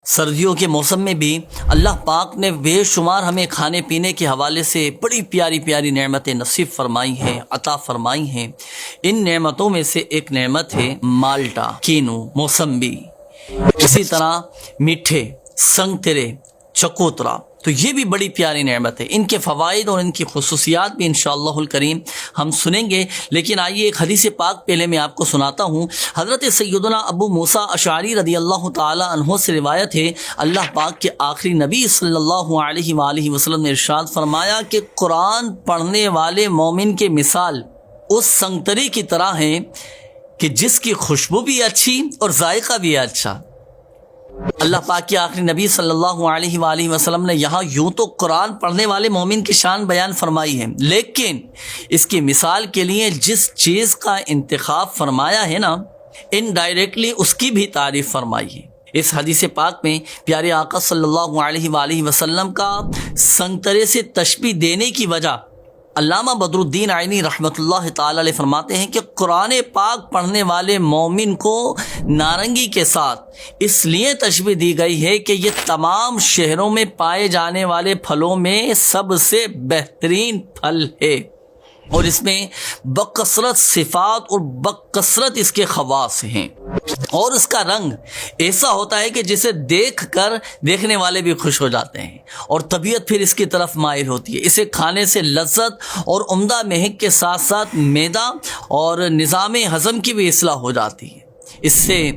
سردیوں کے موسم میں بھی اللہ پاک نے بے شمار ہمیں کھانے پینے کے حوالے سے بڑی پیاری پیاری نعمتیں نصیب فرمائی ہیں، عطا فرمائی ہیں۔ ان نعمتوں میں سے ایک نعمت ہے مالٹا، کینو، موسمبی، اسی طرح میٹھے، سنگترے، چکوترا۔ تو یہ بھی بڑی پیاری نعمت ہے۔ ان کے فوائد اور ان کی خصوصیات بھی انشاءاللہ الکریم ہم سنیں گے، لیکن آئیے ایک حدیث پاک پہلے میں آپ کو سناتا ہوں۔ حضرت سیدنا ابو موسیٰ اشعری رضی اللہ تعالی عنہ سے روایت ہے، اللہ پاک کے آخری نبی صلی اللہ علیہ وآلہ وسلم نے ارشاد فرمایا کہ قرآن پڑھنے والے مومن کی مثال اس سنگترے کی طرح ہے کہ جس کی خوشبو بھی اچھی اور ذائقہ بھی اچھا۔ اللہ پاک کے آخری نبی صلی اللہ علیہ وآلہ وسلم نے یہاں یوں تو قرآن پڑھنے والے مومن کی شان بیان فرمائی ہے، لیکن اس کی مثال کے لیے جس چیز کا انتخاب فرمایا ہے نا، انڈائریکٹلی اس کی بھی تعریف فرمائی ہے۔ اس حدیث پاک میں پیارے آقا صلی اللہ علیہ وآلہ وسلم کا سنگترے سے تشبیہ دینے کی وجہ علامہ بدر الدین عینی رحمۃ اللہ تعالی علیہ فرماتے ہیں کہ قرآن پاک پڑھنے والے مومن کو نارنگی کے ساتھ اس لیے تشبیہ دی گئی ہے کہ یہ تمام شہروں میں پائے جانے والے پھلوں میں سب سے بہترین پھل ہے، اور اس میں بکثرت صفات اور بکثرت اس کے خواص ہیں، اور اس کا رنگ ایسا ہوتا ہے کہ جسے دیکھ کر دیکھنے والے بھی خوش ہو جاتے ہیں، اور طبیعت پھر اس کی طرف مائل ہوتی ہے۔ اسے کھانے سے لذت اور عمدہ مہک کے ساتھ ساتھ معدہ اور نظام ہضم کی بھی اصلاح ہو جاتی ہے۔ اس سے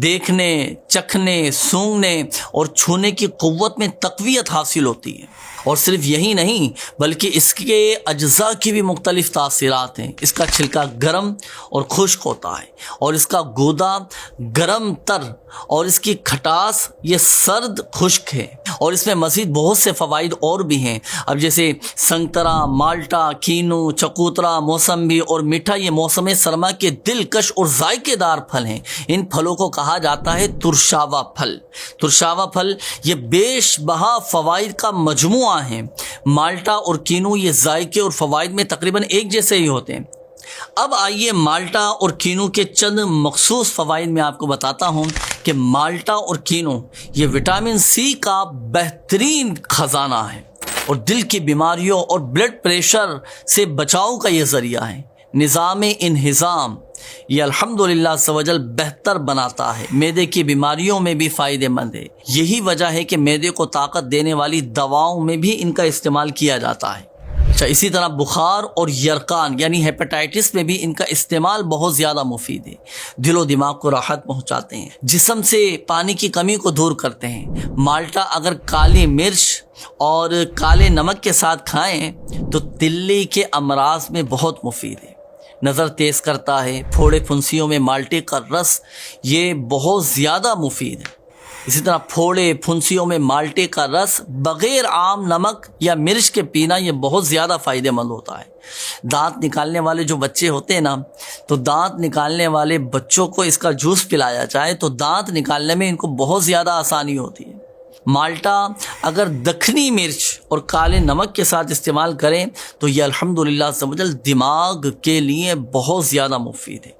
دیکھنے، چکھنے، سونگھنے اور چھونے کی قوت میں تقویت حاصل ہوتی ہے، اور صرف یہی نہیں بلکہ اس کے اجزاء کی بھی مختلف تاثیرات ہیں۔ اس کا چھلکا گرم اور خشک ہوتا ہے، اور اس کا گودا گرم تر، اور اس کی کھٹاس یہ سرد خشک ہے، اور اس میں مزید بہت سے فوائد اور بھی ہیں۔ اب جیسے سنگترا، مالٹا، کینو، چکوترا، موسمبی اور میٹھا یہ موسم سرما کے دلکش اور ذائقے دار پھل ہیں۔ ان پھلوں کو کہا جاتا ہے ترشاوا پھل۔ ترشاوا پھل یہ بیش بہا فوائد کا مجموعہ ہیں۔ مالٹا اور کینو یہ ذائقے اور فوائد میں تقریباً ایک جیسے ہی ہوتے ہیں۔ اب آئیے مالٹا اور کینو کے چند مخصوص فوائد میں آپ کو بتاتا ہوں کہ مالٹا اور کینو یہ وٹامن سی کا بہترین خزانہ ہے، اور دل کی بیماریوں اور بلڈ پریشر سے بچاؤ کا یہ ذریعہ ہے۔ نظام انہضام یہ الحمدللہ عز و جل بہتر بناتا ہے، معدے کی بیماریوں میں بھی فائدہ مند ہے۔ یہی وجہ ہے کہ معدے کو طاقت دینے والی دواؤں میں بھی ان کا استعمال کیا جاتا ہے۔ اچھا، اسی طرح بخار اور یرقان یعنی ہیپاٹائٹس میں بھی ان کا استعمال بہت زیادہ مفید ہے۔ دل و دماغ کو راحت پہنچاتے ہیں، جسم سے پانی کی کمی کو دور کرتے ہیں۔ مالٹا اگر کالی مرچ اور کالے نمک کے ساتھ کھائیں تو تلی کے امراض میں بہت مفید ہے، نظر تیز کرتا ہے۔ پھوڑے پھنسیوں میں مالٹے کا رس یہ بہت زیادہ مفید ہے۔ اسی طرح پھوڑے پھنسیوں میں مالٹے کا رس بغیر عام نمک یا مرچ کے پینا یہ بہت زیادہ فائدہ مند ہوتا ہے۔ دانت نکالنے والے جو بچے ہوتے ہیں نا، تو دانت نکالنے والے بچوں کو اس کا جوس پلایا جائے تو دانت نکالنے میں ان کو بہت زیادہ آسانی ہوتی ہے۔ مالٹا اگر دکھنی مرچ اور کالے نمک کے ساتھ استعمال کریں تو یہ الحمدللہ عز و جل دماغ کے لیے بہت زیادہ مفید ہے۔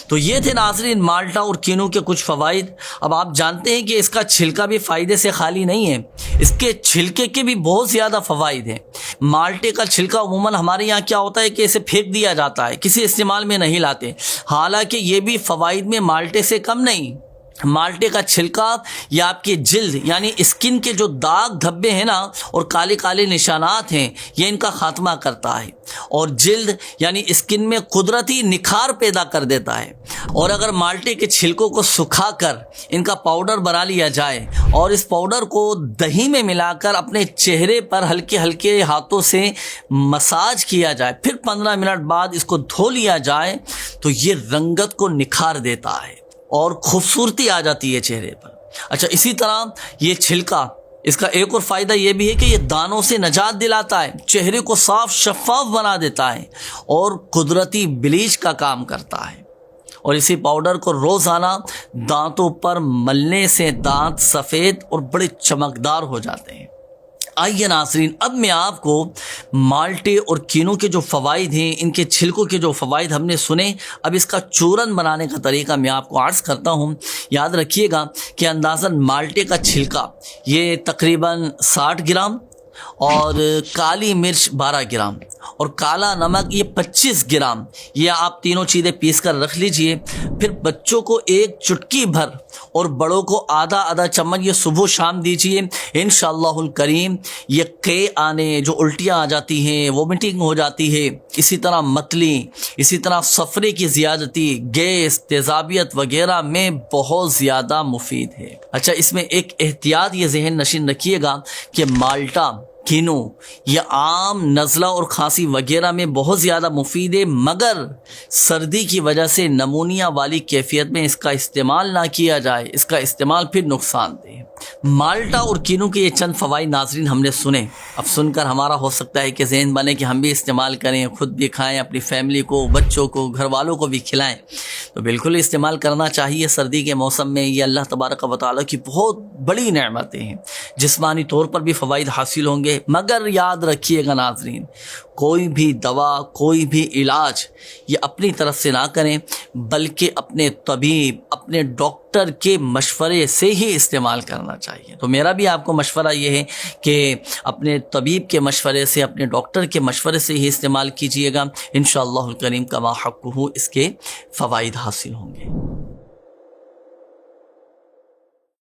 تو یہ تھے ناظرین مالٹا اور کینو کے کچھ فوائد۔ اب آپ جانتے ہیں کہ اس کا چھلکا بھی فائدے سے خالی نہیں ہے، اس کے چھلکے کے بھی بہت زیادہ فوائد ہیں۔ مالٹے کا چھلکا عموماً ہمارے یہاں کیا ہوتا ہے کہ اسے پھینک دیا جاتا ہے، کسی استعمال میں نہیں لاتے، حالانکہ یہ بھی فوائد میں مالٹے سے کم نہیں۔ مالٹے کا چھلکا یہ آپ کی جلد یعنی اسکن کے جو داغ دھبے ہیں نا اور کالے کالے نشانات ہیں یہ ان کا خاتمہ کرتا ہے، اور جلد یعنی اسکن میں قدرتی نکھار پیدا کر دیتا ہے۔ اور اگر مالٹے کے چھلکوں کو سکھا کر ان کا پاؤڈر بنا لیا جائے اور اس پاؤڈر کو دہی میں ملا کر اپنے چہرے پر ہلکے ہلکے ہاتھوں سے مساج کیا جائے، پھر 15 منٹ بعد اس کو دھو لیا جائے تو یہ رنگت کو نکھار دیتا ہے اور خوبصورتی آ جاتی ہے چہرے پر۔ اچھا، اسی طرح یہ چھلکا اس کا ایک اور فائدہ یہ بھی ہے کہ یہ دانوں سے نجات دلاتا ہے، چہرے کو صاف شفاف بنا دیتا ہے، اور قدرتی بلیچ کا کام کرتا ہے۔ اور اسی پاؤڈر کو روزانہ دانتوں پر ملنے سے دانت سفید اور بڑے چمکدار ہو جاتے ہیں۔ آئیے ناظرین، اب میں آپ کو مالٹے اور کینو کے جو فوائد ہیں، ان کے چھلکوں کے جو فوائد ہم نے سنے، اب اس کا چورن بنانے کا طریقہ میں آپ کو عرض کرتا ہوں۔ یاد رکھیے گا کہ اندازاً مالٹے کا چھلکا یہ تقریباً 60 گرام اور کالی مرچ 12 گرام اور کالا نمک یہ 25 گرام، یہ آپ تینوں چیزیں پیس کر رکھ لیجئے۔ پھر بچوں کو ایک چٹکی بھر اور بڑوں کو آدھا چمچ یہ صبح و شام دیجئے۔ انشاءاللہ الکریم یہ قے آنے، جو الٹیاں آ جاتی ہیں، وومٹنگ ہو جاتی ہے، اسی طرح متلی، اسی طرح سفرے کی زیادتی، گیس، تیزابیت وغیرہ میں بہت زیادہ مفید ہے۔ اچھا، اس میں ایک احتیاط یہ ذہن نشین رکھیے گا کہ مالٹا، کینو یہ عام نزلہ اور کھانسی وغیرہ میں بہت زیادہ مفید ہے، مگر سردی کی وجہ سے نمونیا والی کیفیت میں اس کا استعمال نہ کیا جائے، اس کا استعمال پھر نقصان دہ ہے۔ مالٹا اور کینو کے یہ چند فوائد ناظرین ہم نے سنے، اب سن کر ہمارا ہو سکتا ہے کہ ذہن بنے کہ ہم بھی استعمال کریں، خود بھی کھائیں، اپنی فیملی کو، بچوں کو، گھر والوں کو بھی کھلائیں۔ تو بالکل استعمال کرنا چاہیے سردی کے موسم میں، یہ اللہ تبارک و تعالیٰ کی بہت بڑی نعمتیں ہیں، جسمانی طور پر بھی فوائد حاصل ہوں گے۔ مگر یاد رکھیے گا ناظرین، کوئی بھی دوا، کوئی بھی علاج یہ اپنی طرف سے نہ کریں، بلکہ اپنے طبیب، اپنے ڈاکٹر کے مشورے سے ہی استعمال کرنا چاہیے۔ تو میرا بھی آپ کو مشورہ یہ ہے کہ اپنے طبیب کے مشورے سے، اپنے ڈاکٹر کے مشورے سے ہی استعمال کیجئے گا، انشاءاللہ الکریم کما حقہ اس کے فوائد حاصل ہوں گے۔